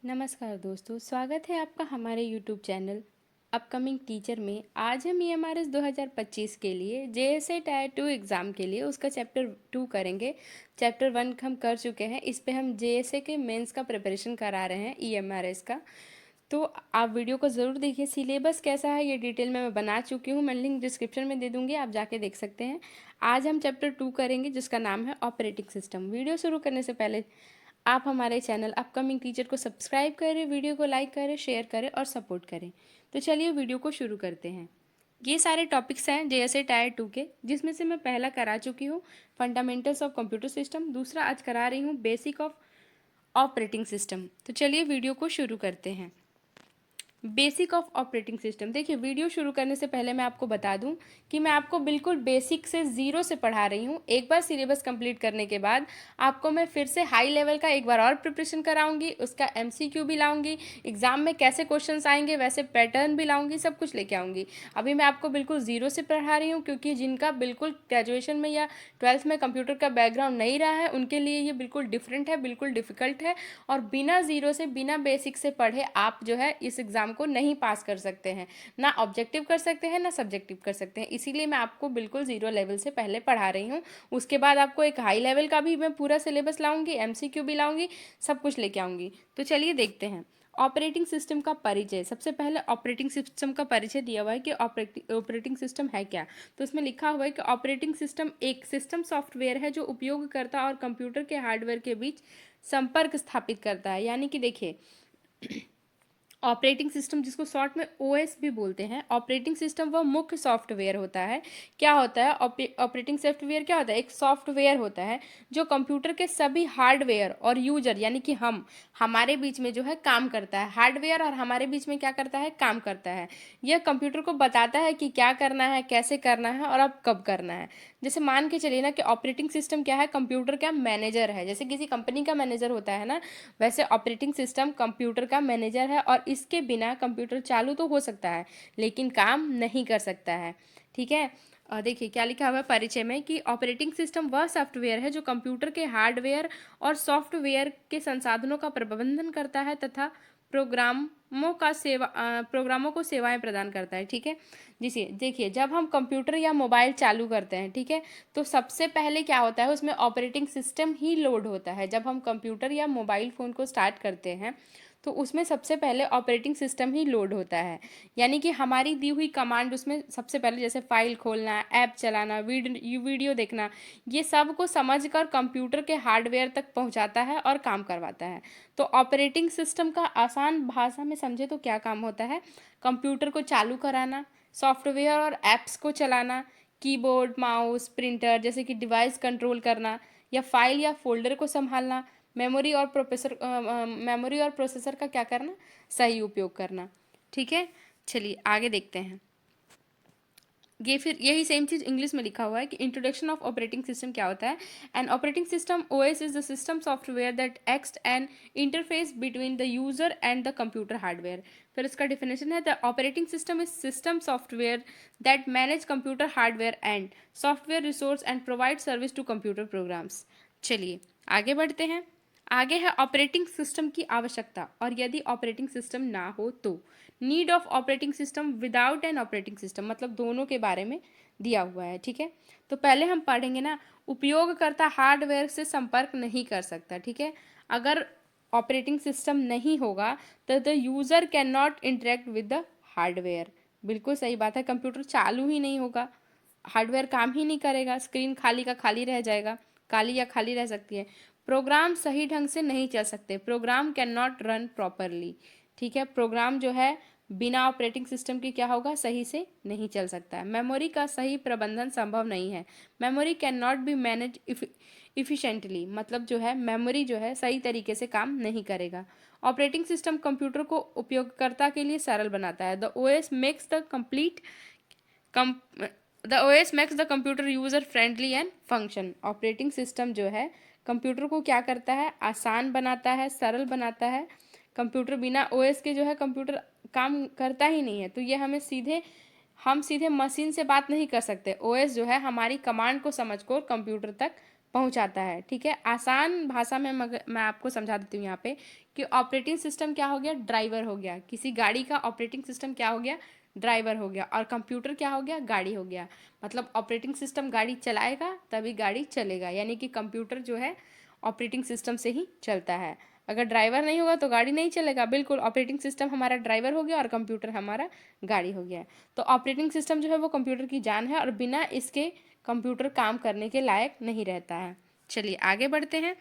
नमस्कार दोस्तों, स्वागत है आपका हमारे यूट्यूब चैनल अपकमिंग टीचर में। आज हम EMRS 2025 के लिए JSA टायर 2 एग्ज़ाम के लिए उसका चैप्टर 2 करेंगे। चैप्टर 1 हम कर चुके हैं, इस पे हम JSA के मेंस का प्रिपरेशन करा रहे हैं EMRS का। तो आप वीडियो को ज़रूर देखिए। सिलेबस कैसा है ये डिटेल में मैं बना चुकी हूँ, मैं लिंक डिस्क्रिप्शन में दे दूँगी, आप जाके देख सकते हैं। आज हम चैप्टर 2 करेंगे जिसका नाम है ऑपरेटिंग सिस्टम। वीडियो शुरू करने से पहले आप हमारे चैनल अपकमिंग टीचर को सब्सक्राइब करें, वीडियो को लाइक करें, शेयर करें और सपोर्ट करें। तो चलिए वीडियो को शुरू करते हैं। ये सारे टॉपिक्स हैं JSA टायर 2 के, जिसमें से मैं पहला करा चुकी हूँ फंडामेंटल्स ऑफ कंप्यूटर सिस्टम, दूसरा आज करा रही हूँ बेसिक ऑफ ऑपरेटिंग सिस्टम। तो चलिए वीडियो को शुरू करते हैं। Basic of operating system. देखिए, वीडियो शुरू करने से पहले मैं आपको बता दूं कि मैं आपको बिल्कुल बेसिक से ज़ीरो से पढ़ा रही हूं। एक बार सिलेबस कंप्लीट करने के बाद आपको मैं फिर से हाई लेवल का एक बार और प्रिपरेशन कराऊंगी, उसका MCQ भी लाऊंगी, एग्जाम में कैसे क्वेश्चंस आएंगे वैसे पैटर्न भी लाऊंगी, सब कुछ लेके आऊंगी। अभी मैं आपको बिल्कुल ज़ीरो से पढ़ा रही हूँ, क्योंकि जिनका बिल्कुल ग्रेजुएशन में या 12th में कंप्यूटर का बैकग्राउंड नहीं रहा है उनके लिए ये बिल्कुल डिफरेंट है, बिल्कुल डिफ़िकल्ट है। और बिना ज़ीरो से, बिना बेसिक से पढ़े आप जो है इस एग्ज़ाम को नहीं पास कर सकते हैं, ना ऑब्जेक्टिव कर सकते हैं ना सब्जेक्टिव कर सकते हैं। इसीलिए मैं आपको बिल्कुल ज़ीरो लेवल से पहले पढ़ा रही हूँ। उसके बाद आपको एक हाई लेवल का भी मैं पूरा सिलेबस लाऊंगी, MCQ भी लाऊंगी, सब कुछ लेके आऊँगी। तो चलिए देखते हैं ऑपरेटिंग सिस्टम का परिचय। सबसे पहले ऑपरेटिंग सिस्टम का परिचय दिया हुआ है कि ऑपरेटिंग सिस्टम है क्या। तो इसमें लिखा हुआ है कि ऑपरेटिंग सिस्टम एक सिस्टम सॉफ्टवेयर है जो उपयोगकर्ता और कंप्यूटर के हार्डवेयर के बीच संपर्क स्थापित करता है। यानी कि देखिए, ऑपरेटिंग सिस्टम जिसको शॉर्ट में OS भी बोलते हैं, ऑपरेटिंग सिस्टम वह मुख्य सॉफ्टवेयर होता है। क्या होता है ऑपरेटिंग सॉफ्टवेयर? क्या होता है? एक सॉफ्टवेयर होता है जो कंप्यूटर के सभी हार्डवेयर और यूजर यानी कि हमारे बीच में जो है काम करता है। हार्डवेयर और हमारे बीच में क्या करता है? काम करता है। यह कंप्यूटर को बताता है कि क्या करना है, कैसे करना है और अब कब करना है। जैसे मान के चलिए ना कि ऑपरेटिंग सिस्टम क्या है? कंप्यूटर का मैनेजर है। जैसे किसी कंपनी का मैनेजर होता है ना, वैसे ऑपरेटिंग सिस्टम कंप्यूटर का मैनेजर है और इसके बिना कंप्यूटर चालू तो हो सकता है लेकिन काम नहीं कर सकता है। ठीक है। देखिए क्या लिखा हुआ है परिचय में कि ऑपरेटिंग सिस्टम वह सॉफ्टवेयर है जो कंप्यूटर के हार्डवेयर और सॉफ्टवेयर के संसाधनों का प्रबंधन करता है तथा प्रोग्रामों को सेवाएं प्रदान करता है। ठीक है। जिसे देखिए, जब हम कंप्यूटर या मोबाइल चालू करते हैं, ठीक है, तो सबसे पहले क्या होता है, उसमें ऑपरेटिंग सिस्टम ही लोड होता है। जब हम कंप्यूटर या मोबाइल फ़ोन को स्टार्ट करते हैं तो उसमें सबसे पहले ऑपरेटिंग सिस्टम ही लोड होता है। यानी कि हमारी दी हुई कमांड उसमें सबसे पहले, जैसे फाइल खोलना, ऐप चलाना, वीडियो देखना, ये सब को समझकर कंप्यूटर के हार्डवेयर तक पहुंचाता है और काम करवाता है। तो ऑपरेटिंग सिस्टम का आसान भाषा में समझे तो क्या काम होता है? कंप्यूटर को चालू कराना, सॉफ्टवेयर और ऐप्स को चलाना, कीबोर्ड, माउस, प्रिंटर जैसे कि डिवाइस कंट्रोल करना, या फाइल या फोल्डर को संभालना, मेमोरी और प्रोसेसर का क्या करना? सही उपयोग करना। ठीक है। चलिए आगे देखते हैं। ये फिर यही सेम चीज़ इंग्लिश में लिखा हुआ है कि इंट्रोडक्शन ऑफ ऑपरेटिंग सिस्टम क्या होता है। An operating system OS is the system software that acts an interface between the user and the computer hardware. फिर इसका डिफिनेशन है, the operating system is system software that manage computer hardware and software resource and provide service to computer programs. चलिए आगे बढ़ते हैं। आगे है operating system की आवश्यकता और यदि ऑपरेटिंग सिस्टम ना हो तो। Need of operating system without an operating system, मतलब दोनों के बारे में दिया हुआ है। ठीक है। तो पहले हम पढ़ेंगे ना, उपयोगकर्ता हार्डवेयर से संपर्क नहीं कर सकता। ठीक है। अगर ऑपरेटिंग सिस्टम नहीं होगा तो the user can not interact with the hardware. बिल्कुल सही बात है, कंप्यूटर चालू ही नहीं होगा, हार्डवेयर काम ही नहीं करेगा, स्क्रीन खाली का खाली रह जाएगा, काली या खाली रह सकती है। प्रोग्राम सही ढंग से नहीं चल सकते, program can not run properly. ठीक है। प्रोग्राम जो है बिना ऑपरेटिंग सिस्टम के क्या होगा? सही से नहीं चल सकता है। मेमोरी का सही प्रबंधन संभव नहीं है, memory can not be manage efficiently, मतलब जो है मेमोरी जो है सही तरीके से काम नहीं करेगा। ऑपरेटिंग सिस्टम कंप्यूटर को उपयोगकर्ता के लिए सरल बनाता है। The OS makes the complete the OS makes the computer user friendly and function. Operating system जो है कंप्यूटर को क्या करता है? आसान बनाता है, सरल बनाता है। कंप्यूटर बिना OS के जो है कंप्यूटर काम करता ही नहीं है। तो ये हम सीधे मशीन से बात नहीं कर सकते। OS जो है हमारी कमांड को समझकर कंप्यूटर तक पहुंचाता है। ठीक है, आसान भाषा में मैं आपको समझा देती हूँ यहाँ पे कि ऑपरेटिंग सिस्टम क्या हो गया, ड्राइवर हो गया। किसी गाड़ी का ऑपरेटिंग सिस्टम क्या हो गया, ड्राइवर हो गया। और कंप्यूटर क्या हो गया, गाड़ी हो गया। मतलब ऑपरेटिंग सिस्टम गाड़ी चलाएगा तभी गाड़ी चलेगा, यानी कि कंप्यूटर जो है ऑपरेटिंग सिस्टम से ही चलता है। अगर ड्राइवर नहीं होगा तो गाड़ी नहीं चलेगा। बिल्कुल, ऑपरेटिंग सिस्टम हमारा ड्राइवर हो गया और कंप्यूटर हमारा गाड़ी हो गया। तो ऑपरेटिंग सिस्टम जो है वो कंप्यूटर की जान है और बिना इसके कंप्यूटर काम करने के लायक नहीं रहता है। चलिए आगे बढ़ते हैं।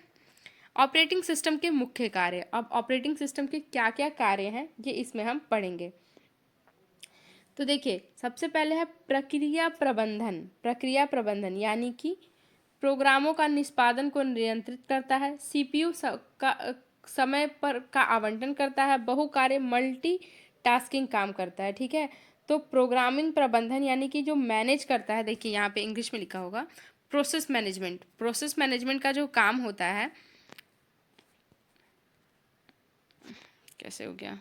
ऑपरेटिंग सिस्टम के मुख्य कार्य। अब ऑपरेटिंग सिस्टम के क्या क्या कार्य हैं ये इसमें हम पढ़ेंगे। तो देखिए, सबसे पहले है प्रक्रिया प्रबंधन। प्रक्रिया प्रबंधन यानी कि प्रोग्रामों का निष्पादन को नियंत्रित करता है। सीपीयू का समय पर का आवंटन करता है। बहुकार्य मल्टी टास्किंग काम करता है। ठीक है, तो प्रोग्रामिंग प्रबंधन यानी कि जो मैनेज करता है, देखिए यहाँ पे इंग्लिश में लिखा होगा प्रोसेस मैनेजमेंट। प्रोसेस मैनेजमेंट का जो काम होता है, कैसे हो गया,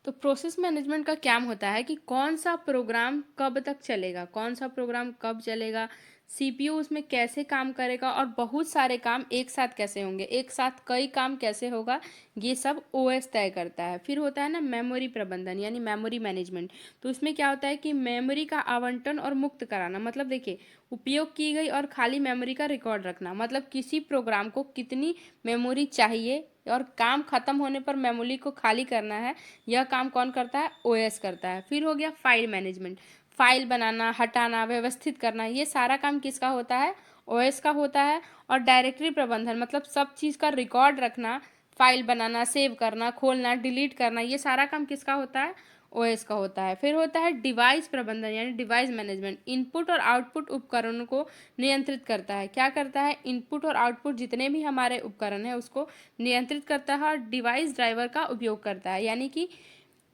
तो प्रोसेस मैनेजमेंट का क्या होता है कि कौन सा प्रोग्राम कब तक चलेगा, कौन सा प्रोग्राम कब चलेगा, सीपीयू उसमें कैसे काम करेगा और बहुत सारे काम एक साथ कैसे होंगे, एक साथ कई काम कैसे होगा, ये सब ओएस तय करता है। फिर होता है ना मेमोरी प्रबंधन यानी मेमोरी मैनेजमेंट। तो इसमें क्या होता है कि मेमोरी का आवंटन और मुक्त कराना। मतलब देखिए, उपयोग की गई और खाली मेमोरी का रिकॉर्ड रखना। मतलब किसी प्रोग्राम को कितनी मेमोरी चाहिए और काम खत्म होने पर मेमोरी को खाली करना है, यह काम कौन करता है, ओएस करता है। फिर हो गया फाइल मैनेजमेंट। फाइल बनाना, हटाना, व्यवस्थित करना, ये सारा काम किसका होता है, ओएस का होता है। और डायरेक्टरी प्रबंधन मतलब सब चीज़ का रिकॉर्ड रखना, फाइल बनाना, सेव करना, खोलना, डिलीट करना, ये सारा काम किसका होता है, ओएस का होता है। फिर होता है डिवाइस प्रबंधन यानी डिवाइस मैनेजमेंट। इनपुट और आउटपुट उपकरणों को नियंत्रित करता है। क्या करता है, इनपुट और आउटपुट जितने भी हमारे उपकरण हैं उसको नियंत्रित करता है और डिवाइस ड्राइवर का उपयोग करता है। यानी कि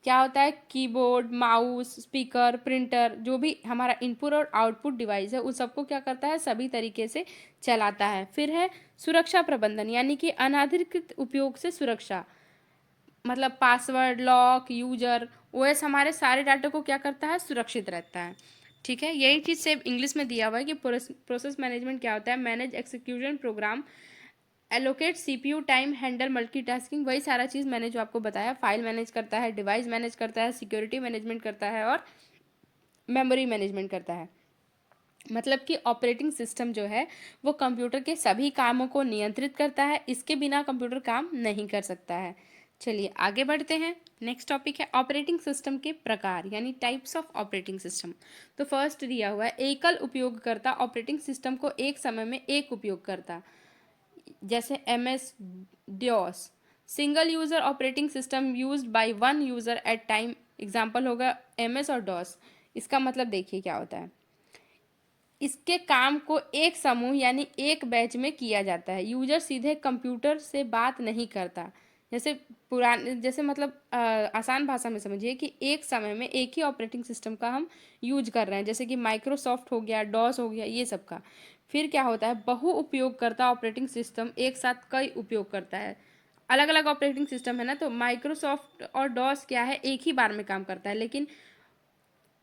क्या होता है, कीबोर्ड, माउस, स्पीकर, प्रिंटर, जो भी हमारा इनपुट और आउटपुट डिवाइस है उन सबको क्या करता है, सभी तरीके से चलाता है। फिर है सुरक्षा प्रबंधन यानी कि अनाधिकृत उपयोग से सुरक्षा। मतलब पासवर्ड, लॉक, यूजर, ओएस हमारे सारे डाटा को क्या करता है, सुरक्षित रहता है। ठीक है, यही चीज़ सिर्फ इंग्लिश में दिया हुआ है कि प्रोसेस मैनेजमेंट क्या होता है, manage execution program, allocate CPU time, handle multitasking, वही सारा चीज़ मैंने जो आपको बताया। फाइल मैनेज करता है, डिवाइस मैनेज करता है, सिक्योरिटी मैनेजमेंट करता है और मेमोरी मैनेजमेंट करता है। मतलब कि ऑपरेटिंग सिस्टम जो है वो कंप्यूटर के सभी कामों को नियंत्रित करता है। इसके बिना कंप्यूटर काम नहीं कर सकता है। चलिए आगे बढ़ते हैं। नेक्स्ट टॉपिक है ऑपरेटिंग सिस्टम के प्रकार यानी टाइप्स ऑफ ऑपरेटिंग सिस्टम। तो फर्स्ट दिया हुआ है एकल उपयोगकर्ता ऑपरेटिंग सिस्टम को एक समय में एक उपयोगकर्ता, जैसे MS DOS, single user operating system used by one user at time. Example होगा MS और DOS। इसका मतलब देखिए क्या होता है, इसके काम को एक समूह यानी एक बैच में किया जाता है। यूजर सीधे कंप्यूटर से बात नहीं करता। जैसे पुराने, जैसे मतलब आसान भाषा में समझिए कि एक समय में एक ही ऑपरेटिंग सिस्टम का हम यूज कर रहे हैं, जैसे कि माइक्रोसॉफ्ट हो गया, डॉस हो गया, ये सब का। फिर क्या होता है, बहु उपयोगकर्ता ऑपरेटिंग सिस्टम एक साथ कई उपयोग करता है। अलग अलग ऑपरेटिंग सिस्टम है ना, तो माइक्रोसॉफ्ट और डॉस क्या है, एक ही बार में काम करता है। लेकिन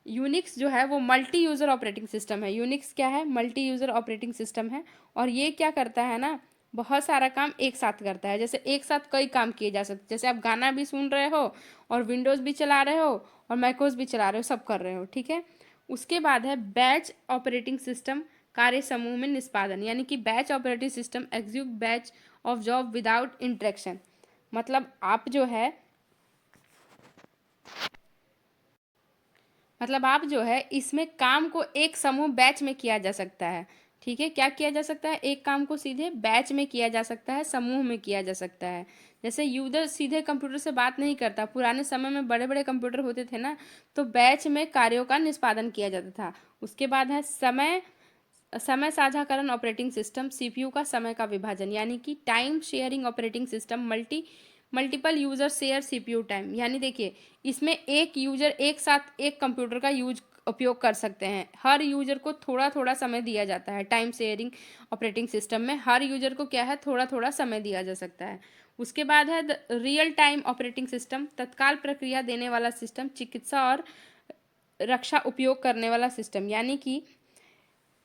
यूनिक्स जो है वो मल्टी यूज़र ऑपरेटिंग सिस्टम है। यूनिक्स क्या है, मल्टी यूज़र ऑपरेटिंग सिस्टम है। और ये क्या करता है ना, बहुत सारा काम एक साथ करता है। जैसे एक साथ कई काम किए जा सकते, जैसे आप गाना भी सुन रहे हो और विंडोज़ भी चला रहे हो और मैकोस भी चला रहे हो, सब कर रहे हो। ठीक है, उसके बाद है बैच ऑपरेटिंग सिस्टम, कार्य समूह में निष्पादन। यानी कि batch operating system execute batch of job without interaction. मतलब आप जो है इसमें काम को एक समूह बैच में किया जा सकता है। ठीक है, क्या किया जा सकता है, एक काम को सीधे बैच में किया जा सकता है, समूह में किया जा सकता है। जैसे यूजर सीधे कंप्यूटर से बात नहीं करता, पुराने समय में बड़े बड़े कंप्यूटर होते थे ना, तो बैच में कार्यों का निष्पादन किया जाता था। उसके बाद है समय समय साझाकरण ऑपरेटिंग सिस्टम, सीपीयू का समय का विभाजन। यानी कि time sharing operating system, multiple user share CPU time. यानी देखिए, इसमें एक यूजर एक साथ एक कंप्यूटर का उपयोग कर सकते हैं। हर यूजर को थोड़ा थोड़ा समय दिया जाता है। टाइम शेयरिंग ऑपरेटिंग सिस्टम में हर यूजर को क्या है, थोड़ा थोड़ा समय दिया जा सकता है। उसके बाद है रियल टाइम ऑपरेटिंग सिस्टम, तत्काल प्रक्रिया देने वाला सिस्टम, चिकित्सा और रक्षा उपयोग करने वाला सिस्टम। यानी कि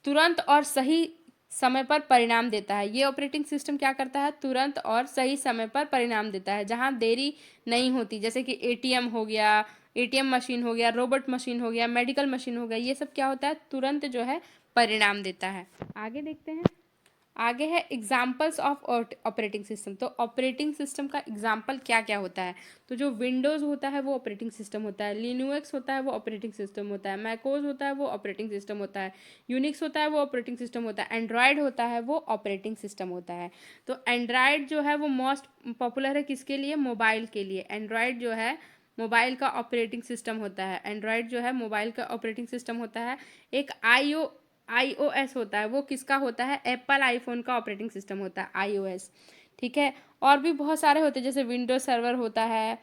तुरंत और सही समय पर परिणाम देता है। ये ऑपरेटिंग सिस्टम क्या करता है, तुरंत और सही समय पर परिणाम देता है, जहाँ देरी नहीं होती, जैसे कि एटीएम हो गया, एटीएम मशीन हो गया, रोबोट मशीन हो गया, मेडिकल मशीन हो गया, ये सब क्या होता है, तुरंत जो है परिणाम देता है। आगे देखते हैं, आगे है एग्जाम्पल्स ऑफ ऑपरेटिंग सिस्टम। तो ऑपरेटिंग सिस्टम का एग्जाम्पल क्या क्या होता है, तो जो विंडोज़ होता है वो ऑपरेटिंग सिस्टम होता है, लिनक्स होता है वो ऑपरेटिंग सिस्टम होता है, मैकोस होता है वो ऑपरेटिंग सिस्टम होता है, यूनिक्स होता है वो ऑपरेटिंग सिस्टम होता है, एंड्रॉयड होता है वो ऑपरेटिंग सिस्टम होता है। तो एंड्रॉयड जो है वो मोस्ट पॉपुलर है किसके लिए, मोबाइल के लिए। एंड्रॉयड जो है मोबाइल का ऑपरेटिंग सिस्टम होता है, एंड्रॉयड जो है मोबाइल का ऑपरेटिंग सिस्टम होता है। एक iOS होता है, वो किसका होता है, एप्पल आईफोन का ऑपरेटिंग सिस्टम होता है iOS। ठीक है, और भी बहुत सारे होते हैं, जैसे विंडोज सर्वर होता है,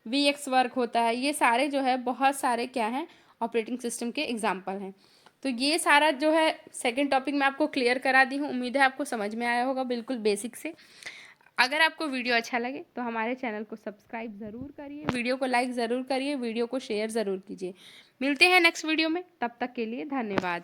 VX वर्क होता है, ये सारे जो है बहुत सारे क्या हैं, ऑपरेटिंग सिस्टम के एग्जाम्पल हैं। तो ये सारा जो है सेकंड टॉपिक मैं आपको क्लियर करा दी हूँ, उम्मीद है आपको समझ में आया होगा बिल्कुल बेसिक से। अगर आपको वीडियो अच्छा लगे तो हमारे चैनल को सब्सक्राइब ज़रूर करिए, वीडियो को लाइक ज़रूर करिए, वीडियो को शेयर ज़रूर कीजिए। मिलते हैं नेक्स्ट वीडियो में, तब तक के लिए धन्यवाद।